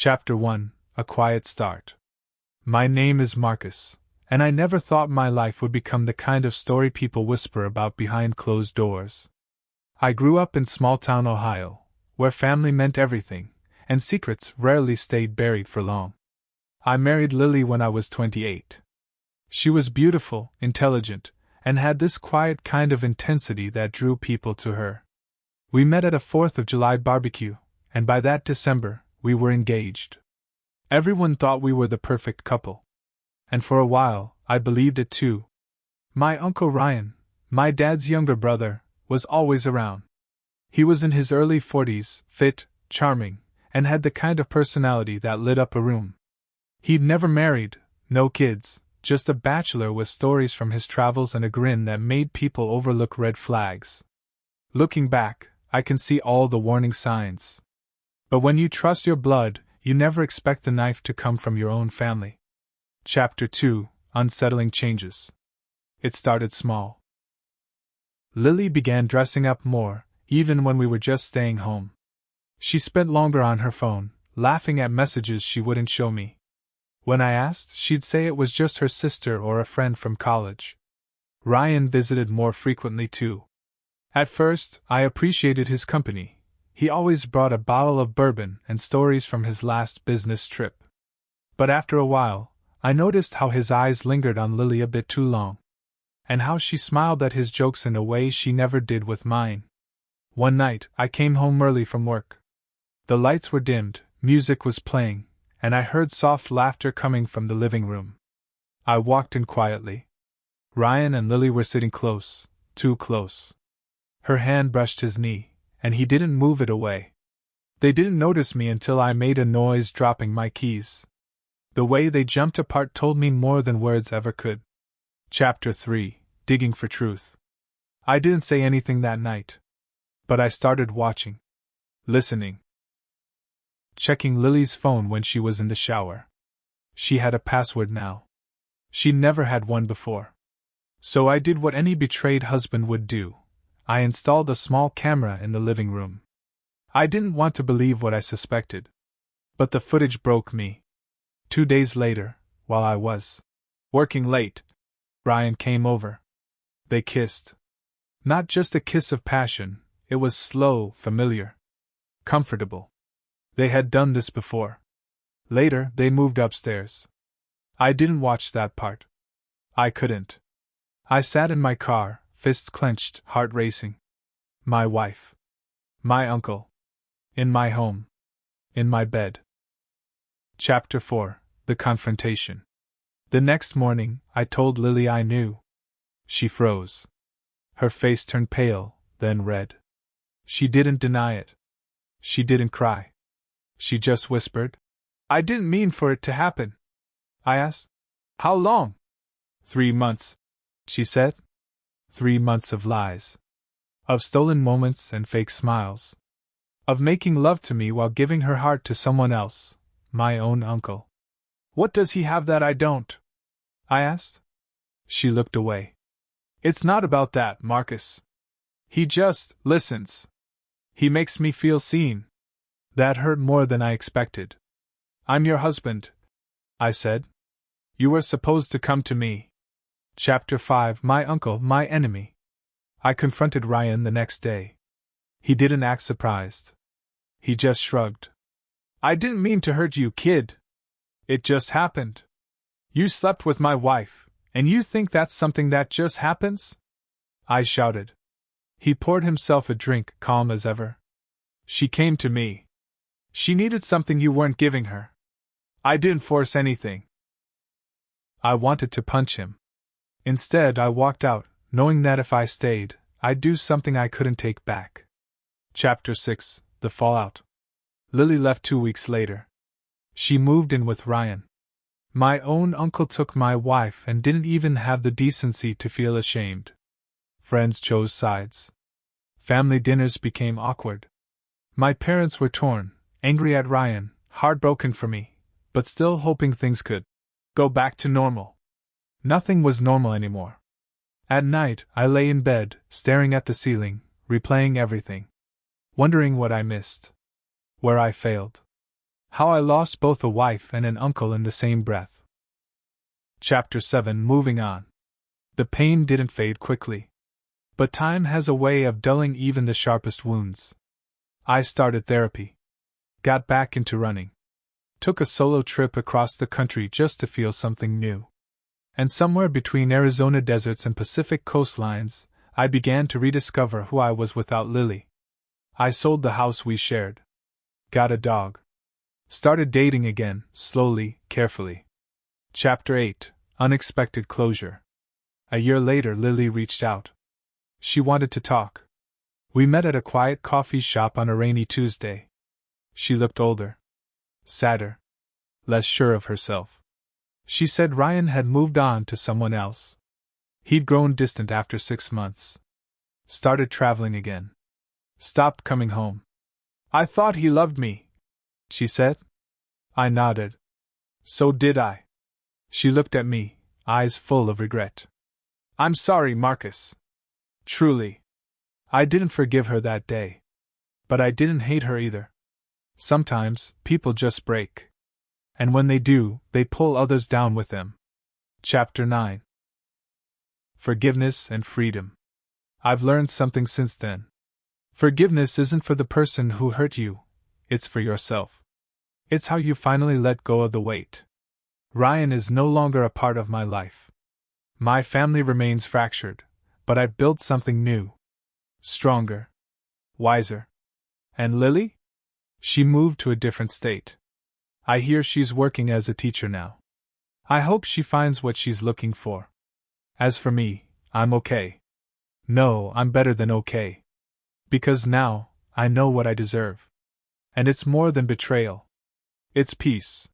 Chapter 1: A Quiet Start. My name is Marcus, and I never thought my life would become the kind of story people whisper about behind closed doors. I grew up in small-town Ohio, where family meant everything, and secrets rarely stayed buried for long. I married Lily when I was 28. She was beautiful, intelligent, and had this quiet kind of intensity that drew people to her. We met at a 4th of July barbecue, and by that December, we were engaged. Everyone thought we were the perfect couple. And for a while, I believed it too. My Uncle Ryan, my dad's younger brother, was always around. He was in his early 40s, fit, charming, and had the kind of personality that lit up a room. He'd never married, no kids, just a bachelor with stories from his travels and a grin that made people overlook red flags. Looking back, I can see all the warning signs. But when you trust your blood, you never expect the knife to come from your own family. Chapter 2: Unsettling Changes. It started small. Lily began dressing up more, even when we were just staying home. She spent longer on her phone, laughing at messages she wouldn't show me. When I asked, she'd say it was just her sister or a friend from college. Ryan visited more frequently too. At first, I appreciated his company. He always brought a bottle of bourbon and stories from his last business trip. But after a while, I noticed how his eyes lingered on Lily a bit too long, and how she smiled at his jokes in a way she never did with mine. One night, I came home early from work. The lights were dimmed, music was playing, and I heard soft laughter coming from the living room. I walked in quietly. Ryan and Lily were sitting close, too close. Her hand brushed his knee, and he didn't move it away. They didn't notice me until I made a noise dropping my keys. The way they jumped apart told me more than words ever could. Chapter 3: Digging for Truth. I didn't say anything that night. But I started watching. Listening. Checking Lily's phone when she was in the shower. She had a password now. She'd never had one before. So I did what any betrayed husband would do. I installed a small camera in the living room. I didn't want to believe what I suspected. But the footage broke me. 2 days later, while I was working late, Ryan came over. They kissed. Not just a kiss of passion, it was slow, familiar, comfortable. They had done this before. Later, they moved upstairs. I didn't watch that part. I couldn't. I sat in my car, fists clenched, heart racing. My wife. My uncle. In my home. In my bed. Chapter 4: The Confrontation. The next morning, I told Lily I knew. She froze. Her face turned pale, then red. She didn't deny it. She didn't cry. She just whispered, "I didn't mean for it to happen." I asked, "How long?" 3 months, she said. 3 months of lies. Of stolen moments and fake smiles. Of making love to me while giving her heart to someone else, my own uncle. "What does he have that I don't?" I asked. She looked away. "It's not about that, Marcus. He just listens. He makes me feel seen." That hurt more than I expected. "I'm your husband," I said. "You were supposed to come to me." Chapter 5: My Uncle, My Enemy. I confronted Ryan the next day. He didn't act surprised. He just shrugged. "I didn't mean to hurt you, kid. It just happened. You slept with my wife, and you think that's something that just happens?" I shouted. He poured himself a drink, calm as ever. "She came to me. She needed something you weren't giving her. I didn't force anything." I wanted to punch him. Instead, I walked out, knowing that if I stayed, I'd do something I couldn't take back. Chapter 6: The Fallout. Lily left 2 weeks later. She moved in with Ryan. My own uncle took my wife and didn't even have the decency to feel ashamed. Friends chose sides. Family dinners became awkward. My parents were torn, angry at Ryan, heartbroken for me, but still hoping things could go back to normal. Nothing was normal anymore. At night, I lay in bed, staring at the ceiling, replaying everything. Wondering what I missed. Where I failed. How I lost both a wife and an uncle in the same breath. Chapter 7. Moving on. The pain didn't fade quickly. But time has a way of dulling even the sharpest wounds. I started therapy. Got back into running. Took a solo trip across the country just to feel something new. And somewhere between Arizona deserts and Pacific coastlines, I began to rediscover who I was without Lily. I sold the house we shared. Got a dog. Started dating again, slowly, carefully. Chapter 8. Unexpected closure. A year later, Lily reached out. She wanted to talk. We met at a quiet coffee shop on a rainy Tuesday. She looked older. Sadder. Less sure of herself. She said Ryan had moved on to someone else. He'd grown distant after 6 months. Started traveling again. Stopped coming home. I thought he loved me, she said. I nodded. So did I. She looked at me, eyes full of regret. I'm sorry, Marcus. Truly. I didn't forgive her that day. But I didn't hate her either. Sometimes, people just break. And when they do, they pull others down with them. Chapter 9. Forgiveness and freedom. I've learned something since then. Forgiveness isn't for the person who hurt you, it's for yourself. It's how you finally let go of the weight. Ryan is no longer a part of my life. My family remains fractured, but I've built something new. Stronger. Wiser. And Lily? She moved to a different state. I hear she's working as a teacher now. I hope she finds what she's looking for. As for me, I'm okay. No, I'm better than okay. Because now, I know what I deserve. And it's more than betrayal. It's peace.